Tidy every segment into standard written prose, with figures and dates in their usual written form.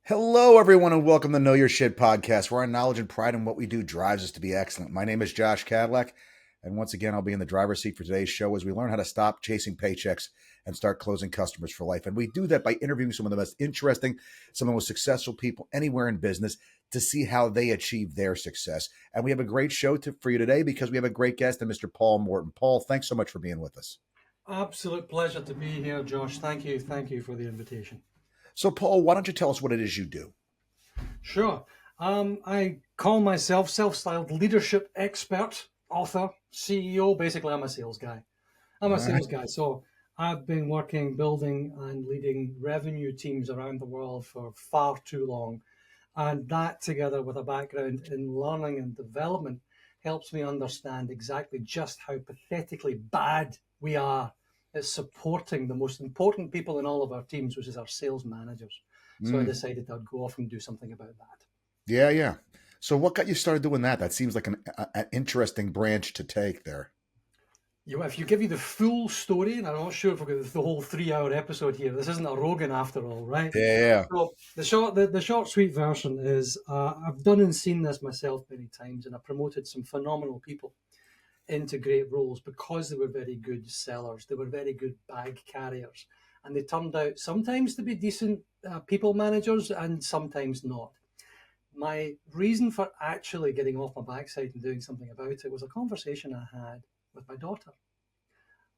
Hello, everyone, and welcome to Know Your Shit podcast, where our knowledge and pride in what we do drives us to be excellent. My name is Josh Cadillac, and once again, I'll be in the driver's seat for today's show as we learn how to stop chasing paychecks and start closing customers for life. And we do that by interviewing some of the most interesting, some of the most successful people anywhere in business to see how they achieve their success. And we have a great show for you today because we have a great guest, and Mr. Paul Morton. Paul, thanks so much for being with us. Absolute pleasure to be here, Josh. Thank you. Thank you for the invitation. So, Paul, why don't you tell us what it is you do? Sure. I call myself self-styled leadership expert, author, CEO. Basically, I'm a sales guy. So I've been working, building, and leading revenue teams around the world for far too long. And that, together with a background in learning and development, helps me understand exactly just how pathetically bad we are at supporting the most important people in all of our teams, which is our sales managers. So I decided I'd go off and do something about that. Yeah. So what got you started doing that? That seems like an interesting branch to take there. If you give you the full story, and I'm not sure if we've got the whole 3-hour episode here, this isn't a Rogan after all, right? Yeah. So the short, sweet version is I've done and seen this myself many times, and I promoted some phenomenal people into great roles because they were very good sellers. They were very good bag carriers. And they turned out sometimes to be decent people managers and sometimes not. My reason for actually getting off my backside and doing something about it was a conversation I had with my daughter.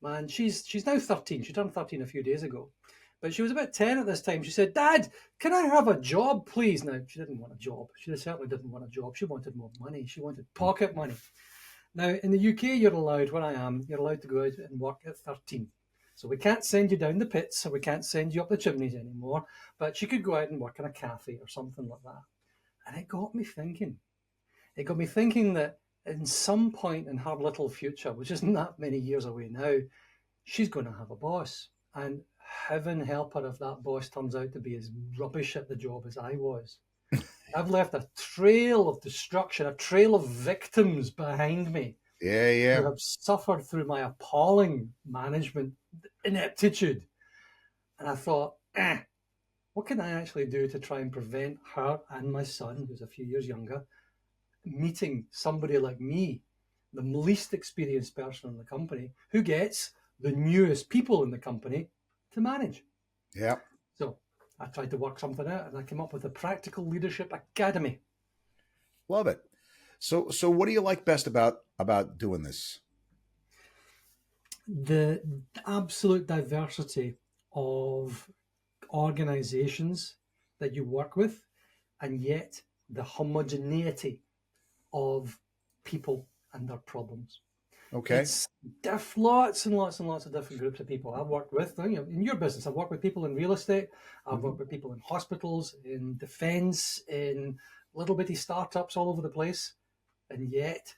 Man, she's now 13. She turned 13 a few days ago. But she was about 10 at this time. She said, "Dad, can I have a job, please?" Now, she didn't want a job. She certainly didn't want a job. She wanted more money. She wanted pocket money. Now, in the UK, you're allowed, where I am, you're allowed to go out and work at 13. So we can't send you down the pits, or we can't send you up the chimneys anymore. But she could go out and work in a cafe or something like that. And it got me thinking. It got me thinking that in some point in her little future, which isn't that many years away now, she's going to have a boss. And heaven help her if that boss turns out to be as rubbish at the job as I was. I've left a trail of destruction, a trail of victims behind me Yeah. who have suffered through my appalling management ineptitude. And I thought, what can I actually do to try and prevent her and my son, who's a few years younger, meeting somebody like me, the least experienced person in the company, who gets the newest people in the company to manage? Yeah. So I tried to work something out, and I came up with a Practical Leadership Academy. Love it. So what do you like best about doing this? The absolute diversity of organizations that you work with, and yet the homogeneity of people and their problems. Okay. It's lots and lots and lots of different groups of people I've worked with. In your business, I've worked with people in real estate. I've worked with people in hospitals, in defense, in little bitty startups all over the place. And yet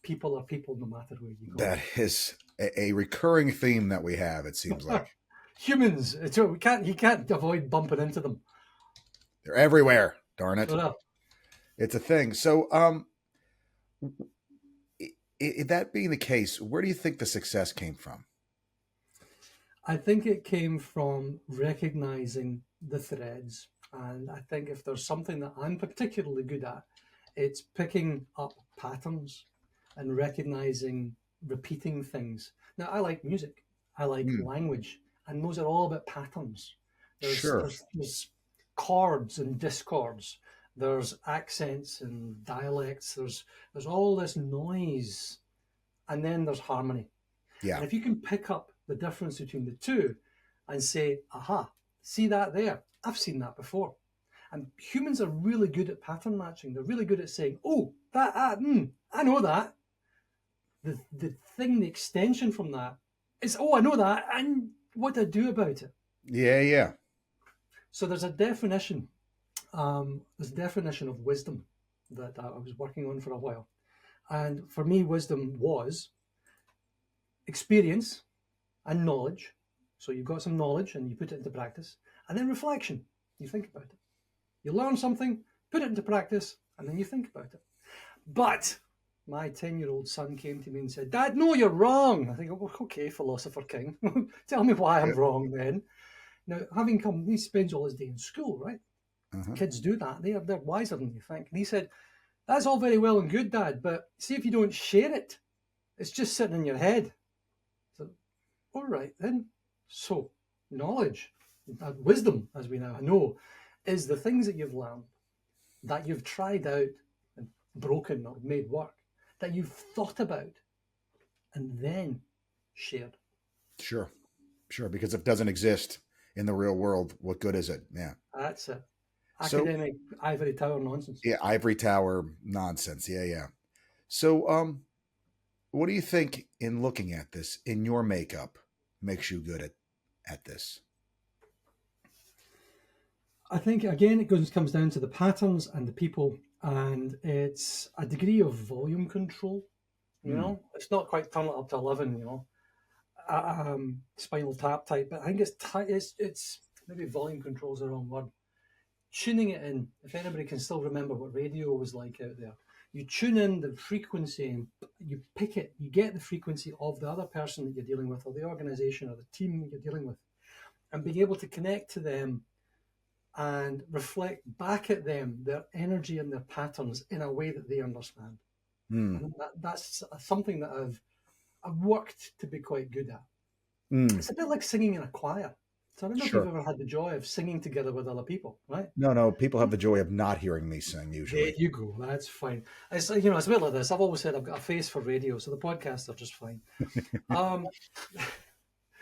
people are people no matter where you go. That is a recurring theme that we have, it seems like. Humans, you can't avoid bumping into them. They're everywhere, darn it. So, It's a thing. So that being the case, where do you think the success came from? I think it came from recognizing the threads. And I think if there's something that I'm particularly good at, it's picking up patterns and recognizing repeating things. Now, I like music. I like language. And those are all about patterns. There's chords and discords. There's accents and dialects. There's all this noise. And then there's harmony. Yeah. And if you can pick up the difference between the two and say, aha, see that there? I've seen that before. And humans are really good at pattern matching. They're really good at saying, oh, I know that. The extension from that is, oh, I know that. And what do I do about it? Yeah. So there's a definition. There's a definition of wisdom that I was working on for a while. And for me, wisdom was experience and knowledge. So you've got some knowledge and you put it into practice. And then reflection. You think about it. You learn something, put it into practice, and then you think about it. But my 10-year-old son came to me and said, "Dad, no, you're wrong." I think, oh, okay, philosopher king. Tell me why I'm wrong then. Now, having come, he spends all his day in school, right? Kids do that. They're wiser than you think. And he said, that's all very well and good, Dad, but see if you don't share it, it's just sitting in your head. So, all right then. So, knowledge, wisdom, as we now know, is the things that you've learned, that you've tried out and broken or made work, that you've thought about and then shared. Sure. Sure. Because if it doesn't exist in the real world, what good is it? Yeah. That's it. So, Academic ivory tower nonsense. yeah, ivory tower nonsense. Yeah. Yeah. So, what do you think in looking at this in your makeup makes you good at this? I think again it comes down to the patterns and the people, and it's a degree of volume control. It's not quite turn it up to 11. Spinal tap type, but I think it's maybe volume control is the wrong word. Tuning it in. If anybody can still remember what radio was like out there, you tune in the frequency and you pick it. You get the frequency of the other person that you're dealing with, or the organization, or the team that you're dealing with, and being able to connect to them and reflect back at them their energy and their patterns in a way that they understand. And that's something that I've worked to be quite good at. It's a bit like singing in a choir. So I don't know if you've ever had the joy of singing together with other people, right? No. People have the joy of not hearing me sing usually. There you go. That's fine. It's it's a bit like this. I've always said I've got a face for radio, so the podcasts are just fine.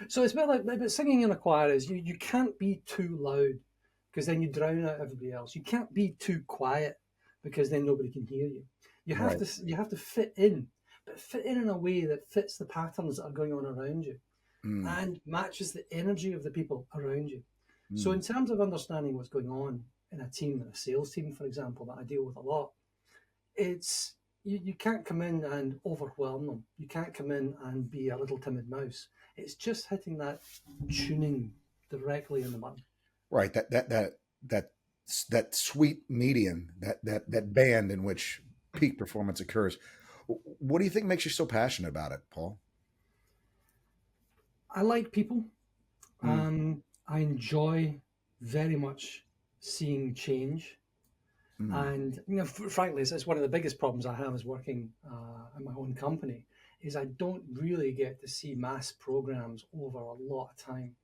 So it's a bit like but singing in a choir is you can't be too loud because then you drown out everybody else. You can't be too quiet because then nobody can hear you. You have to fit in, but fit in a way that fits the patterns that are going on around you and matches the energy of the people around you. So in terms of understanding what's going on in a team, in a sales team, for example, that I deal with a lot, it's you can't come in and overwhelm them. You can't come in and be a little timid mouse. It's just hitting that tuning directly in the button. Right. That sweet median, that band in which peak performance occurs. What do you think makes you so passionate about it, Paul? I like people. I enjoy very much seeing change. And frankly, it's one of the biggest problems I have is working in my own company is I don't really get to see mass programs over a lot of time.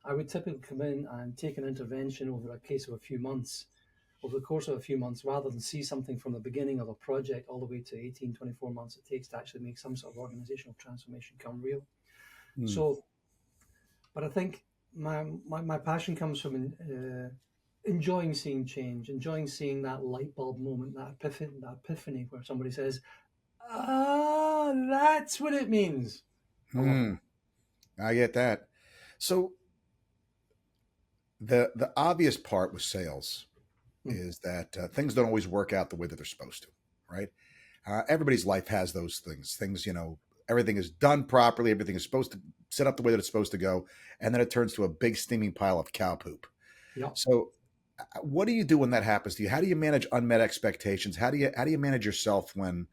I would typically come in and take an intervention over a case of a few months, over the course of a few months, rather than see something from the beginning of a project all the way to 18, 24 months it takes to actually make some sort of organizational transformation come real. So, but I think my passion comes from enjoying seeing change, enjoying seeing that light bulb moment, that epiphany where somebody says, that's what it means. I get that. So the obvious part with sales is that things don't always work out the way that they're supposed to, right? Everybody's life has those things. Everything is done properly. Everything is supposed to set up the way that it's supposed to go. And then it turns to a big steaming pile of cow poop. Yeah. So what do you do when that happens to you? How do you manage unmet expectations? How do you manage yourself when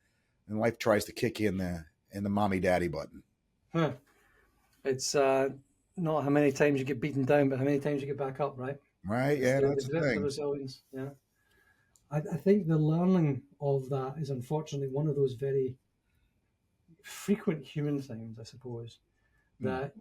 life tries to kick you in the mommy daddy button? It's not how many times you get beaten down, but how many times you get back up, right? Right. Yeah, that's the thing. Resilience. Yeah. I think the learning of that is unfortunately one of those very frequent human things, I suppose, that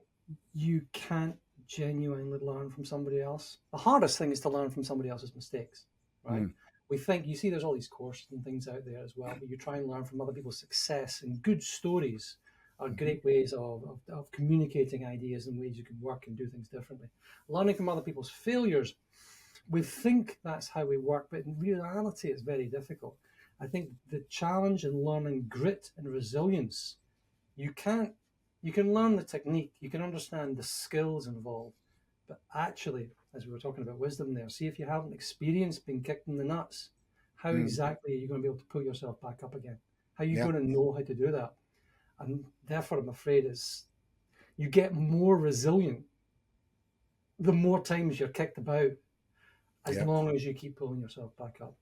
you can't genuinely learn from somebody else. The hardest thing is to learn from somebody else's mistakes, right? We think, you see there's all these courses and things out there as well, but you try and learn from other people's success, and good stories are great ways of communicating ideas and ways you can work and do things differently. Learning from other people's failures, we think that's how we work, but in reality it's very difficult. I think the challenge in learning grit and resilience, you can learn the technique, you can understand the skills involved, but actually, as we were talking about wisdom there, see if you haven't experienced being kicked in the nuts, how exactly are you going to be able to pull yourself back up again? How are you going to know how to do that? And therefore, I'm afraid you get more resilient the more times you're kicked about, as long as you keep pulling yourself back up.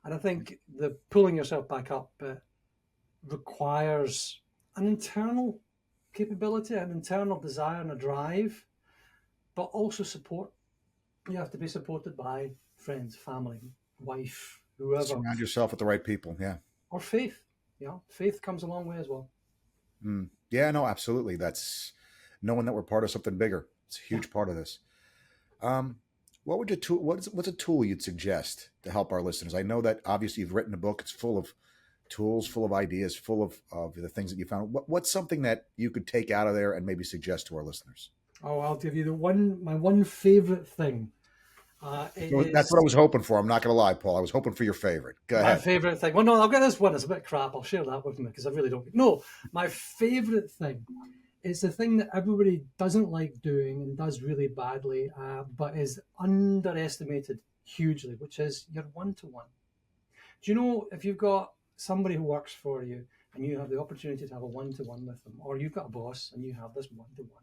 And I think the pulling yourself back up requires an internal capability, an internal desire and a drive, but also support. You have to be supported by friends, family, wife, whoever, Surround yourself with the right people. Yeah. or faith. Yeah, faith comes a long way as well. Yeah, no, absolutely. That's knowing that we're part of something bigger. It's a Yeah. huge part of this. Um, what would you tool? What's a tool you'd suggest to help our listeners? I know that obviously you've written a book. It's full of tools, full of ideas, full of the things that you found. What's something that you could take out of there and maybe suggest to our listeners? Oh, I'll give you my one favorite thing. It That's is what I was hoping for. I'm not going to lie, Paul. I was hoping for your favorite. Go my ahead. favorite thing. Well, no, I'll get this one. It's a bit crap. I'll share that with me because I really don't. No, my favorite thing is the thing that everybody doesn't like doing and does really badly, but is underestimated hugely, which is your one-to-one. Do you know if you've got somebody who works for you and you have the opportunity to have a one-to-one with them, or you've got a boss and you have this one-to-one,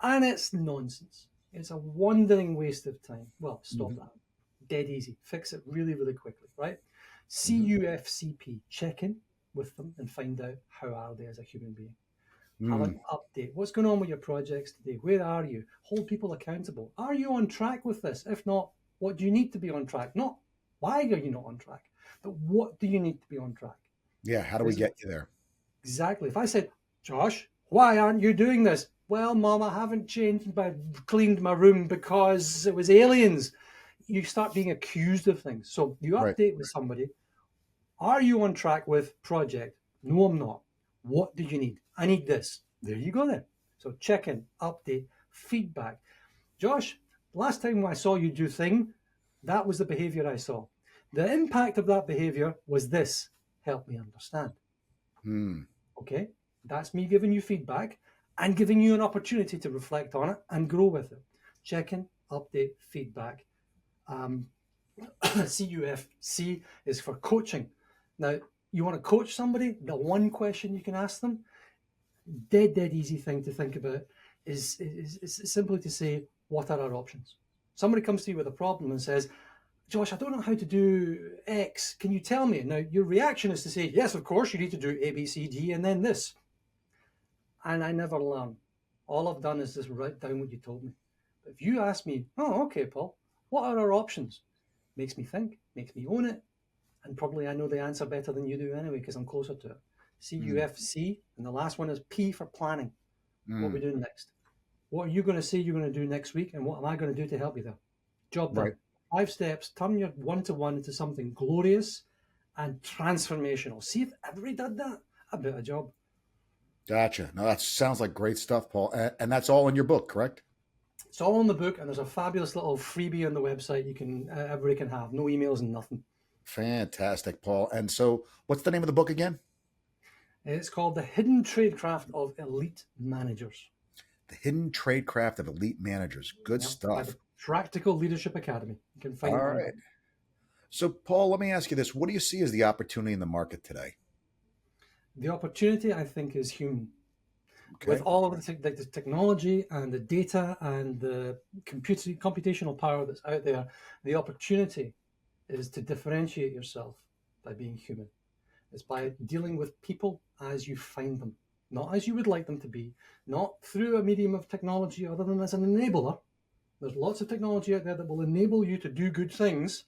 and it's nonsense. It's a wandering waste of time. Well, stop that. Dead easy. Fix it really, really quickly, right? CUFCP. Check in with them and find out how are they as a human being. Have an update. What's going on with your projects today? Where are you? Hold people accountable. Are you on track with this? If not, what do you need to be on track? Not why are you not on track, but what do you need to be on track? Yeah. How do we get you there? Exactly. If I said, Josh, why aren't you doing this? Well, Mom, I haven't cleaned my room because it was aliens. You start being accused of things. So you Right. update with somebody. Are you on track with project? No, I'm not. What do you need? I need this. There you go then. So check in, update, feedback. Josh, last time I saw you do thing, that was the behavior I saw. The impact of that behavior was this. Help me understand. Okay, that's me giving you feedback and giving you an opportunity to reflect on it and grow with it. Check in, update, feedback. CUFC is for coaching. Now, you want to coach somebody, the one question you can ask them, dead easy thing to think about is simply to say, what are our options? Somebody comes to you with a problem and says, Josh, I don't know how to do X. Can you tell me? Now, your reaction is to say, yes, of course, you need to do A, B, C, D, and then this. And I never learn. All I've done is just write down what you told me. But if you ask me, oh, okay, Paul, what are our options? Makes me think, makes me own it. And probably I know the answer better than you do anyway, because I'm closer to it. CUFC, and the last one is P for planning. What are we doing next? What are you going to say you're going to do next week? And what am I going to do to help you there? Job done. Right. 5 steps, turn your one-to-one into something glorious and transformational. See if everybody did that, I'd be a job. Gotcha. No, that sounds like great stuff, Paul. And that's all in your book, correct? It's all in the book, and there's a fabulous little freebie on the website you can everybody can have. No emails and nothing. Fantastic, Paul. And so, what's the name of the book again? It's called The Hidden Tradecraft of Elite Managers. The Hidden Tradecraft of Elite Managers. Good By stuff. the Practical Leadership Academy. You can find All it. right. So, Paul, let me ask you this. What do you see as the opportunity in the market today? The opportunity, I think, is human. Okay. With all of the technology and the data and the computational power that's out there, the opportunity is to differentiate yourself by being human. It's by dealing with people as you find them, not as you would like them to be, not through a medium of technology other than as an enabler. There's lots of technology out there that will enable you to do good things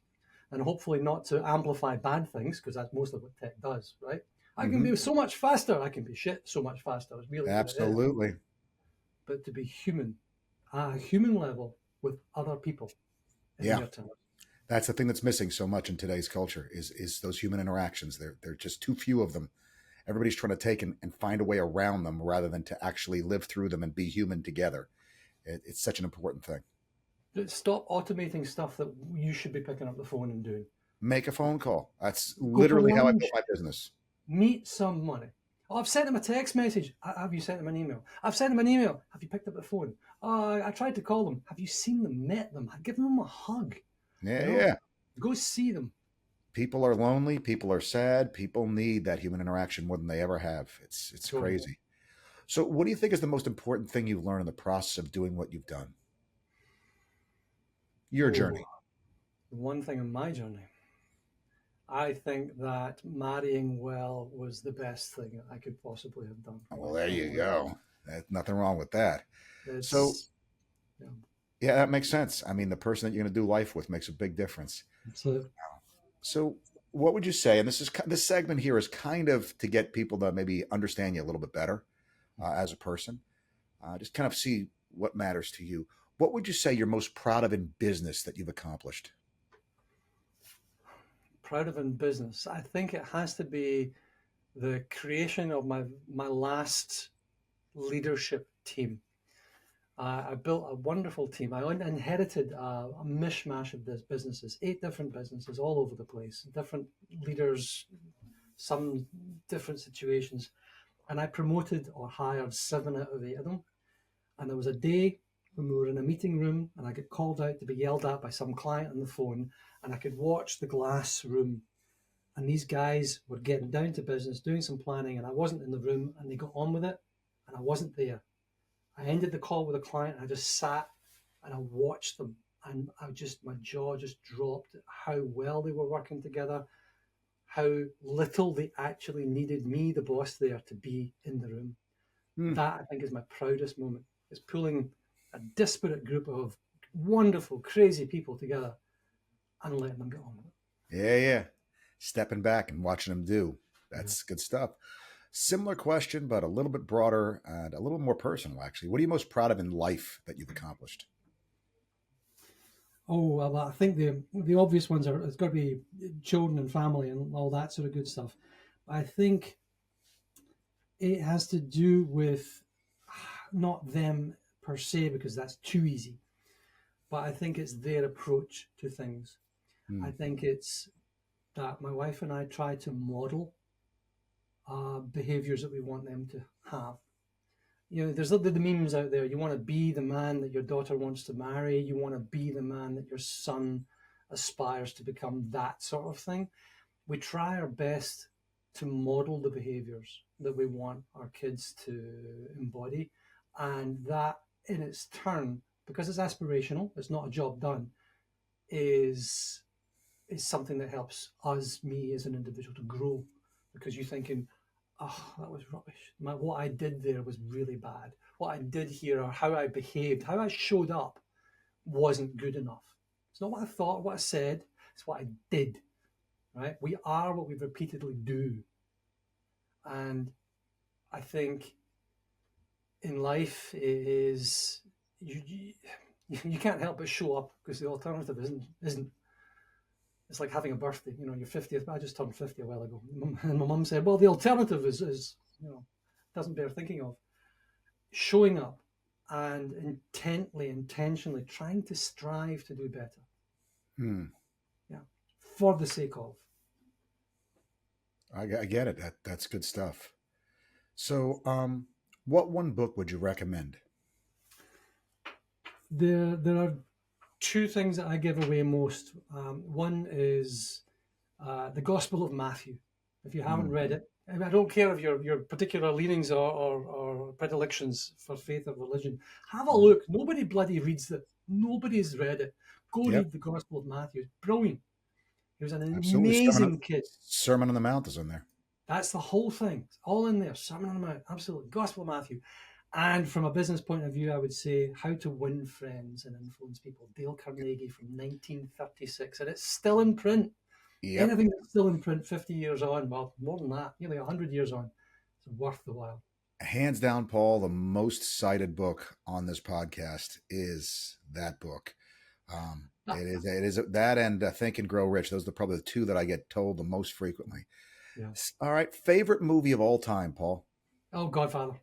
and hopefully not to amplify bad things, because that's most of what tech does, right? I can be so much faster. I can be shit so much faster. It's really Absolutely. But to be human, at a human level with other people. Yeah. That's the thing that's missing so much in today's culture is those human interactions. They're just too few of them. Everybody's trying to take and find a way around them rather than to actually live through them and be human together. It's such an important thing. Stop automating stuff that you should be picking up the phone and doing. Make a phone call. That's literally how I built my business. Meet somebody. Oh, I've sent him a text message. Have you sent him an email? I've sent him an email. Have you picked up the phone? I tried to call them. Have you seen them, met them? I've given them a hug. Yeah. Go see them. People are lonely. People are sad. People need that human interaction more than they ever have. It's Totally. crazy. So what do you think is the most important thing you've learned in the process of doing what you've done? Your journey. One thing in my journey. I think that marrying well was the best thing I could possibly have done. Well, there you go. There's nothing wrong with that. Yeah, that makes sense. I mean, the person that you're going to do life with makes a big difference. So So, what would you say? And this segment here is kind of to get people to maybe understand you a little bit better as a person. Just kind of see what matters to you. What would you say you're most proud of in business that you've accomplished? proud of in business. I think it has to be the creation of my last leadership team. I built a wonderful team. I inherited a mishmash of these businesses, 8 different businesses all over the place, different leaders, some different situations. And I promoted or hired 7 out of 8 of them. And there was a day when we were in a meeting room and I got called out to be yelled at by some client on the phone, and I could watch the glass room. And these guys were getting down to business, doing some planning, and I wasn't in the room, and they got on with it, and I wasn't there. I ended the call with a client, and I just sat and I watched them, and my jaw just dropped at how well they were working together, how little they actually needed me, the boss, there to be in the room. Hmm. That, I think, is my proudest moment. Is pulling a disparate group of wonderful, crazy people together and letting them get on with it. Yeah, yeah. Stepping back and watching them do. Yeah. That's good stuff. Similar question, but a little bit broader and a little more personal, actually. What are you most proud of in life that you've accomplished? Oh, well, I think the obvious ones are, it's got to be children and family and all that sort of good stuff. I think it has to do with not them per se, because that's too easy, but I think it's their approach to things. Hmm. I think it's that my wife and I try to model behaviors that we want them to have. You know, there's the memes out there. You want to be the man that your daughter wants to marry. You want to be the man that your son aspires to become, that sort of thing. We try our best to model the behaviors that we want our kids to embody. And that, in its turn, because it's aspirational, it's not a job done, is is something that helps us, me as an individual, to grow. Because you're thinking, oh, that was rubbish. What I did there was really bad. What I did here, or how I behaved, how I showed up, wasn't good enough. It's not what I thought, what I said, it's what I did, right? We are what we repeatedly do. And I think in life it is, you can't help but show up, because the alternative isn't. It's like having a birthday, your 50th. I just turned 50 a while ago. And my mum said, well, the alternative is doesn't bear thinking of. Showing up and intentionally trying to strive to do better. Hmm. Yeah. For the sake of. I get it. That's good stuff. So, what one book would you recommend? There are 2 things that I give away most. One is the Gospel of Matthew. If you haven't Hmm. read it, I don't care if your particular leanings or predilections for faith or religion. Have a look. Nobody bloody reads it. Nobody's read it. Go Yep, read the Gospel of Matthew. It's brilliant. He was an absolutely. amazing kid. Sermon on the Mount is in there. That's the whole thing. It's all in there. Sermon on the Mount. Absolutely. Gospel of Matthew. And from a business point of view, I would say How to Win Friends and Influence People. Dale Carnegie from 1936. And it's still in print. Yep. Anything that's still in print 50 years on, well, more than that, nearly 100 years on, it's worth the while. Hands down, Paul, the most cited book on this podcast is that book. It is that and Think and Grow Rich. Those are probably the 2 that I get told the most frequently. Yeah. All right, favorite movie of all time, Paul. Oh, Godfather.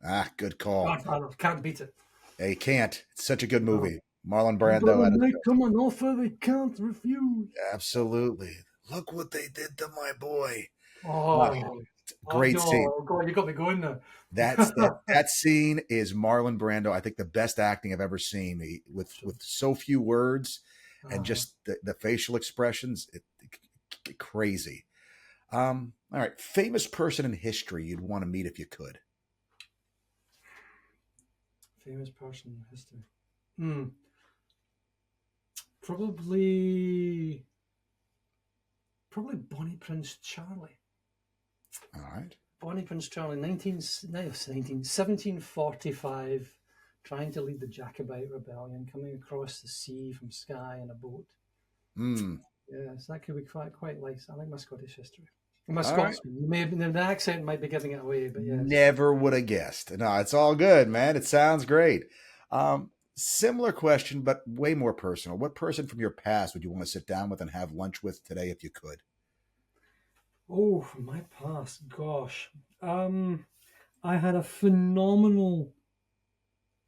Ah, good call. Godfather. Can't beat it. Hey, can't. It's such a good No. movie. Marlon I'm Brando gonna at his make best. them an offer they can't refuse. Absolutely. Look what they did to my boy. Ah, Oh, great scene. oh God, you got me going now. That scene is Marlon Brando. I think the best acting I've ever seen. With so few words and Uh-huh. just the facial expressions, crazy. All right, famous person in history you'd want to meet if you could. Famous person in history. Hmm. Probably Bonnie Prince Charlie. All right. Bonnie Prince Charlie, 1745 trying to lead the Jacobite rebellion, coming across the sea from Skye in a boat. Mm. Yes, that could be quite nice. I like my Scottish history. My All right. Scotsman. You may have, the accent might be giving it away, but yes. Never would have guessed. No, it's all good, man. It sounds great. Similar question, but way more personal. What person from your past would you want to sit down with and have lunch with today if you could? Oh, my past. Gosh. I had a phenomenal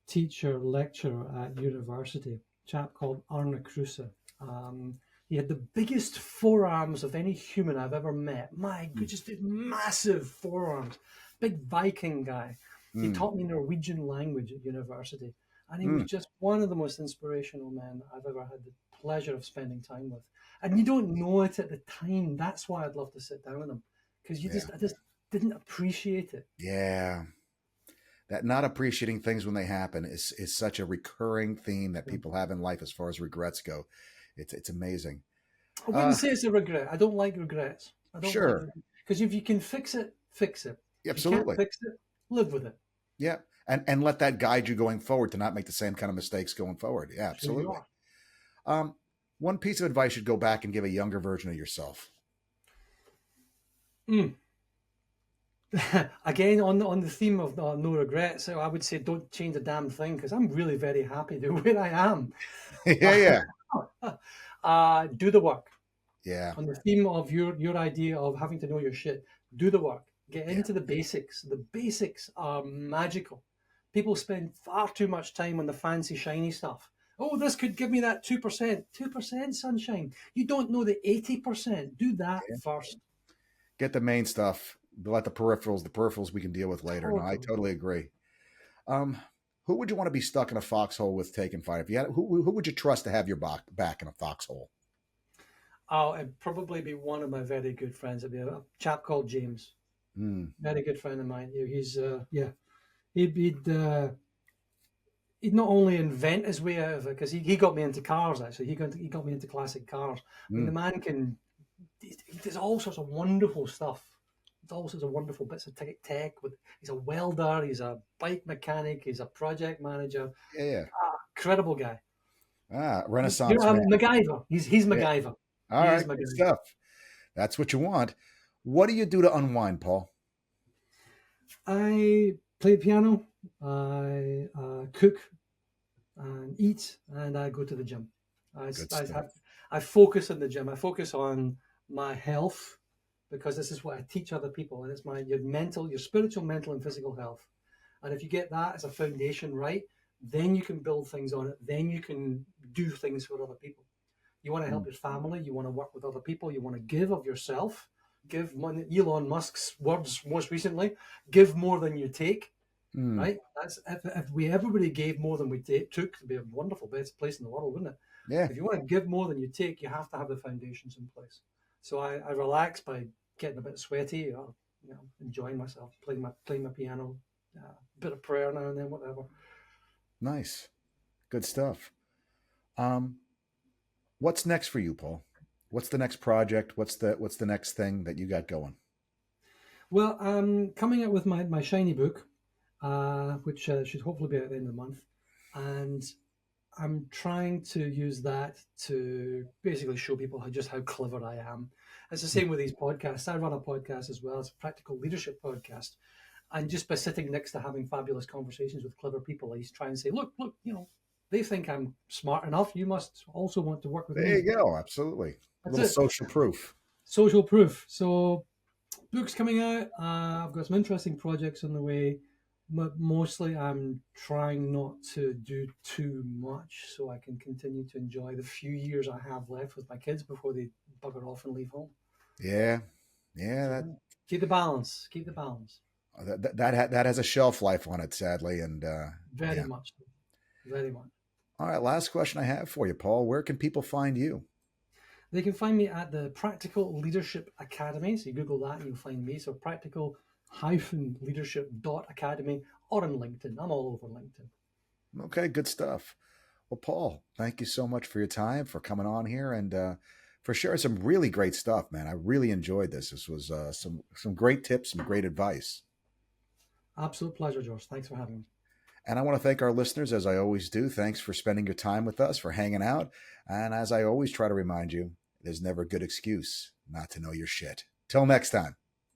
teacher, lecturer at university, a chap called Arne Kruse. He had the biggest forearms of any human I've ever met. My God, just massive forearms. Big Viking guy. He Mm. taught me Norwegian language at university. And he was Mm. just one of the most inspirational men I've ever had the pleasure of spending time with. And you don't know it at the time. That's why I'd love to sit down with him. Because Yeah. I just didn't appreciate it. Yeah. That not appreciating things when they happen is such a recurring theme that people have in life as far as regrets go. It's amazing. I wouldn't say it's a regret. I don't like regrets. I don't like Sure. regrets. Because if you can fix it, fix it. If you can't Absolutely. fix it, live with it. Yeah. And let that guide you going forward to not make the same kind of mistakes going forward. Yeah, Sure you absolutely. are. Um, one piece of advice you'd go back and give a younger version of yourself. Mm. Again, on the theme of no regrets, so I would say don't change a damn thing because I'm really very happy to where I am. Yeah, Do the work. yeah, On the theme of your idea of having to know your shit, do the work. Get yeah, into the basics. The basics are magical. People spend far too much time on the fancy, shiny stuff. Oh, this could give me that 2%. 2% sunshine. You don't know the 80%. Do that yeah. first. Get the main stuff. Let the peripherals. The peripherals we can deal with later. No, I Totally. totally agree. Um, who would you want to be stuck in a foxhole with taking fight? If you had, who would you trust to have your back in a foxhole? Oh, it'd probably be one of my very good friends. It'd be a chap called James. Hmm. Very good friend of mine. He's yeah. He'd he'd not only invent his way out of it because he got me into cars. Actually, he got me into classic cars. I mean, Hmm. the man can he does all sorts of wonderful stuff. All sorts of wonderful bits of tech. He's a welder. He's a bike mechanic. He's a project manager. Yeah. Incredible guy. Renaissance man. MacGyver. He's Yeah. MacGyver. All He is right. Good MacGyver. stuff. That's what you want. What do you do to unwind, Paul? I play piano. I cook and eat, and I go to the gym. I, Good I, stuff. I focus on the gym. I focus on my health because this is what I teach other people, and it's your spiritual, mental, and physical health. And if you get that as a foundation right, then you can build things on it. Then you can do things for other people. You want to help Mm. your family. You want to work with other people. You want to give of yourself. Give money. Elon Musk's words most recently: "Give more than you take." Mm. Right? That's if we everybody gave more than we took, it'd be a wonderful best place in the world, wouldn't it? Yeah. If you want to give more than you take, you have to have the foundations in place. So I relax by getting a bit sweaty, or enjoying myself, playing my piano, bit of prayer now and then, whatever. Nice. Good stuff. Um, what's next for you, Paul? What's the next project? What's the next thing that you got going? Well, I'm coming out with my shiny book, which should hopefully be at the end of the month, and I'm trying to use that to basically show people how clever I am. It's the same with these podcasts. I run a podcast as well. It's a practical leadership podcast. And just by sitting next to having fabulous conversations with clever people, I try and say, look, they think I'm smart enough. You must also want to work with There me. you go. Absolutely. A That's little it. social proof. Social proof. So books coming out. I've got some interesting projects on the way. But mostly, I'm trying not to do too much so I can continue to enjoy the few years I have left with my kids before they bugger off and leave home. Yeah. Yeah. So That keep the balance. Keep the balance. that has a shelf life on it, sadly. And Very yeah. much. Very much. All right. Last question I have for you, Paul. Where can people find you? They can find me at the Practical Leadership Academy. So you Google that and you'll find me. So practical-leadership.academy or on LinkedIn. I'm all over LinkedIn. Okay. Good stuff. Well, Paul, thank you so much for your time, for coming on here, and for sharing some really great stuff, man. I really enjoyed this. This was some great tips, some great advice. Absolute pleasure, George. Thanks for having me. And I want to thank our listeners, as I always do. Thanks for spending your time with us, for hanging out. And as I always try to remind you, there's never a good excuse not to know your shit. Till next time.